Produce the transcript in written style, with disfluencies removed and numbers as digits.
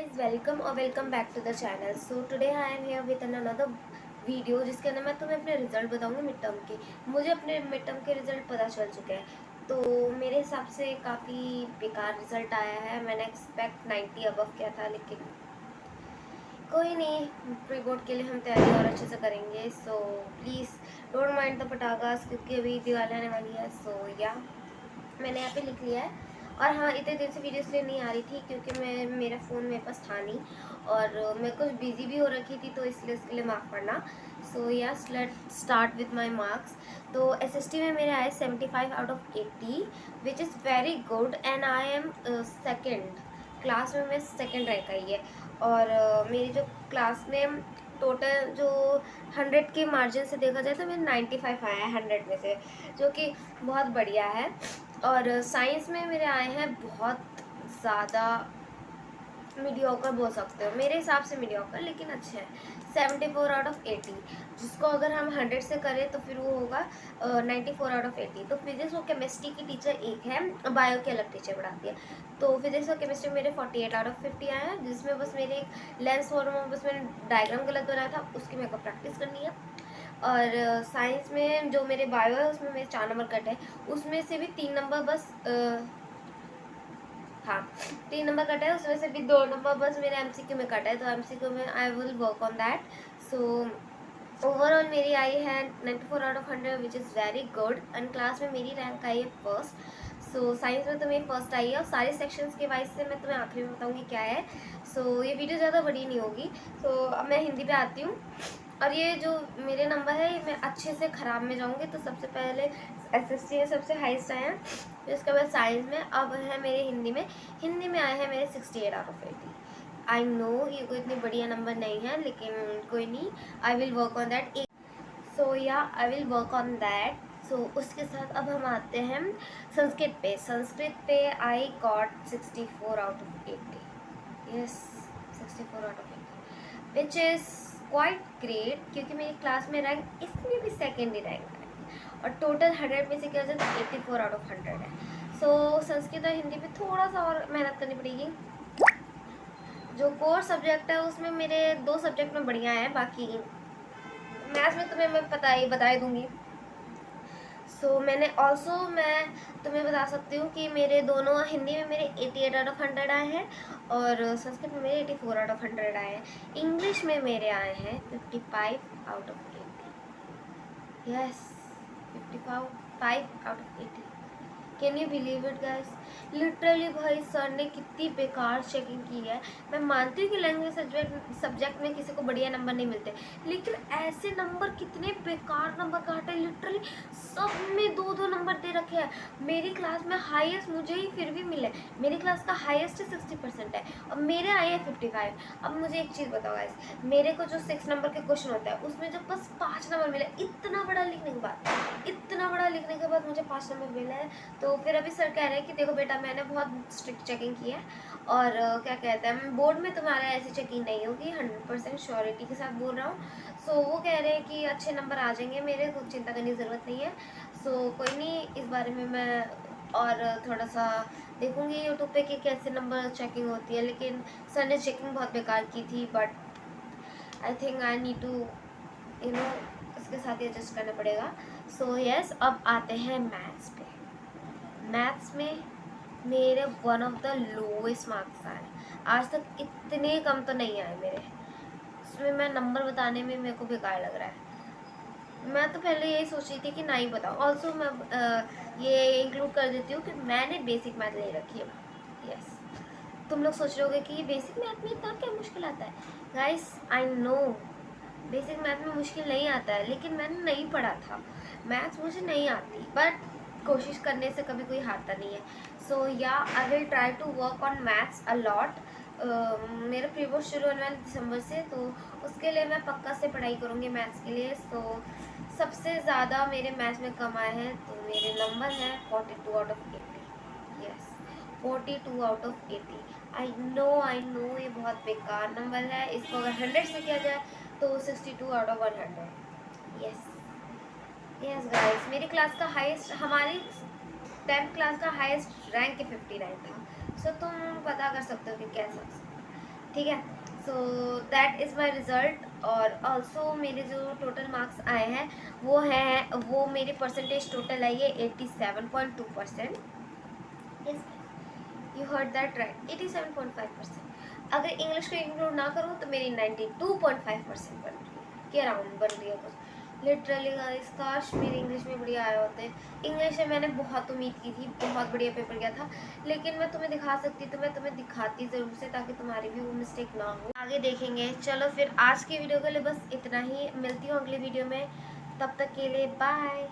guys, welcome or welcome back to the channel. So today I am here with another video जिसके अंदर मैं तुम्हें अपने result बताऊंगी मिड टर्म के। मुझे अपने मिड टर्म के रिजल्ट पता चल चुके हैं, तो मेरे हिसाब से काफ़ी बेकार रिजल्ट आया है। मैंने एक्सपेक्ट 90 अबव किया था, लेकिन कोई नहीं, प्री बोर्ड के लिए हम तैयारी और अच्छे से करेंगे। So please don't mind the patakhas, क्योंकि अभी दिवाली आने वाली है। सो या मैंने यहाँ पे लिख लिया है। और हाँ, इतने दिन से वीडियो इसलिए नहीं आ रही थी क्योंकि मेरा फ़ोन मेरे पास था नहीं और मैं कुछ बिजी भी हो रखी थी, तो इसलिए उसके लिए माफ़ करना। So yes, let start with my marks. तो एसएसटी में मेरे आए 75 out of 80, which is very good and I am second class में। मैं सेकेंड रैंक आई है। और मेरी जो क्लास में टोटल जो 100 के मार्जिन से देखा जाए तो मेरे 95 आया है 100 में से, जो कि बहुत बढ़िया है। और साइंस में मेरे आए हैं बहुत ज़्यादा मीडियोकर बोल सकते हो, मेरे हिसाब से मीडियोकर, लेकिन अच्छे हैं। 74 आउट ऑफ 80, जिसको अगर हम 100 से करें तो फिर वो होगा 94 आउट ऑफ 80। तो फिजिक्स और केमिस्ट्री की टीचर एक है, बायो की अलग टीचर पढ़ाती है। तो फिजिक्स और केमिस्ट्री मेरे 48 आउट ऑफ 50 आए हैं, जिसमें बस मेरे एक लेंस फॉर्म बस मैंने डायग्राम गलत बनाया था, उसकी मेरे को प्रैक्टिस करनी है। और साइंस में जो मेरे बायो है उसमें मेरे 4 नंबर कट है, उसमें से भी 3 नंबर बस हाँ 3 नंबर कट है, उसमें से भी 2 नंबर बस मेरे एमसीक्यू में कट है। तो एमसीक्यू में आई will work on that. So overall मेरी आई है 94 out of 100, which is very good. And class में मेरी रैंक आई है फर्स्ट। सो साइंस में तो मेरी फर्स्ट आई है, और सारे सेक्शंस के वाइज से मैं तुम्हें आखिरी में बताऊँगी क्या है। सो ये वीडियो ज़्यादा बड़ी नहीं होगी। सो अब मैं हिंदी पे आती हूँ। और ये जो मेरे नंबर है ये मैं अच्छे से ख़राब में जाऊँगी। तो सबसे पहले एसएसटी में सबसे हाईएस्ट आए हैं, फिर उसके बाद साइंस में, अब है मेरे हिंदी में आए हैं मेरे 68 आउट ऑफ 80। आई नो ये कोई इतनी बढ़िया नंबर नहीं है, लेकिन कोई नहीं, I will work on that. So या I will work on that. So उसके साथ अब हम आते हैं संस्कृत पे। संस्कृत पे I got 64 out of 80। Yes, 64 out of 80, which is quite great, क्योंकि मेरी क्लास में रैंक इसमें भी सेकेंड ही रैंक है। और टोटल 100 में से क्या जाए तो 84 आउट ऑफ 100 है। सो संस्कृत और हिंदी पे थोड़ा सा और मेहनत करनी पड़ेगी। जो कोर सब्जेक्ट है उसमें मेरे 2 सब्जेक्ट में बढ़िया है, बाकी मैथ्स में तुम्हें मैं बता ही दूँगी। सो मैं तुम्हें बता सकती हूँ कि मेरे दोनों हिंदी में मेरे 88 आउट ऑफ 100 आए हैं, और संस्कृत में मेरे 84 आउट ऑफ 100 आए हैं। इंग्लिश में मेरे आए हैं 55 out of 80। Yes, 55 out of 80। Can you believe it guys? Literally भाई सर ने कितनी बेकार चेकिंग की है। मैं मानती हूँ कि लैंग्वेज सब्जेक्ट में किसी को बढ़िया नंबर नहीं मिलते, लेकिन ऐसे नंबर कितने बेकार नंबर काटे। लिटरली सब में 2-2 नंबर दे रखे हैं। मेरी क्लास में हाईएस्ट मुझे ही फिर भी मिले, मेरी क्लास का हाईएस्ट 60% है, और मेरे आए हैं 55। अब मुझे एक चीज़ बताओ गाइस, मेरे को जो 6 नंबर के क्वेश्चन होता है उसमें जब बस 5 नंबर मिले, इतना बड़ा लिखने के बाद मुझे 5 नंबर मिला है। तो फिर अभी सर कह रहे हैं कि देखो बेटा, मैंने बहुत स्ट्रिक्ट चेकिंग की है, और क्या कहते हैं, बोर्ड में तुम्हारा ऐसी चेकिंग नहीं होगी, 100% श्योरिटी के साथ बोल रहा हूँ। सो वो कह रहे हैं कि अच्छे नंबर आ जाएंगे, मेरे को चिंता करने की ज़रूरत नहीं है। सो कोई नहीं, इस बारे में मैं और थोड़ा सा देखूँगी यूट्यूब पे कि कैसे नंबर चेकिंग होती है। लेकिन सर ने चेकिंग बहुत बेकार की थी, but I think I need to इसके साथ ही एडजस्ट करना पड़ेगा। सो यस, अब आते हैं मैथ्स पे। मैथ्स में मेरे one of the lowest marks आए। आज तक इतने कम तो नहीं आए मेरे। इसमें मैं नंबर बताने में मेरे को बेकार लग रहा है। मैं तो पहले यही सोच रही थी कि ना ही बताऊँ। ऑल्सो मैं ये इंक्लूड कर देती हूँ कि मैंने बेसिक मैथ ले रखी है। यस, तुम लोग सोच रहे होगे कि ये बेसिक मैथ में इतना क्या मुश्किल आता है। Guys I know basic math में मुश्किल नहीं आता है, लेकिन मैंने नहीं पढ़ा था। मैथ्स मुझे नहीं आती, बट कोशिश करने से कभी कोई हारता नहीं है। सो या I will try to work on maths a lot. मेरा प्री बोर्ड शुरू होने वाला दिसंबर से, तो उसके लिए मैं पक्का से पढ़ाई करूँगी मैथ्स के लिए। सो सबसे ज़्यादा मेरे मैथ्स में कम आए हैं, तो मेरे नंबर हैं 42 out of 80। Yes, 42 out of 80। I know ये बहुत बेकार नंबर है। इसको अगर 100 से किया जाए तो 62 out of 100। Yes yes guys, मेरी क्लास का हाईएस्ट, हमारी 10th क्लास का हाईएस्ट रैंक 59 था। सो तुम पता कर सकते हो कि कैसा। ठीक है। So that is my result. और ऑल्सो मेरे जो टोटल मार्क्स आए हैं वो मेरी परसेंटेज टोटल आई है 87.2%। Yes, you heard that right, 87.5%। अगर इंग्लिश को इंक्लूड ना करूँ तो मेरी 92.5% बन रही है, के अराउंड बन रही है कुछ। लिटरली गाइस, काश मेरे इंग्लिश में बढ़िया आया होते। इंग्लिश में मैंने बहुत उम्मीद की थी, बहुत बढ़िया पेपर गया था, लेकिन मैं तुम्हें दिखा सकती तो मैं तुम्हें दिखाती ज़रूर से, ताकि तुम्हारी भी वो मिस्टेक ना हो। आगे देखेंगे। चलो फिर आज की वीडियो के लिए बस इतना ही, मिलती हूँ अगली वीडियो में, तब तक के लिए बाय।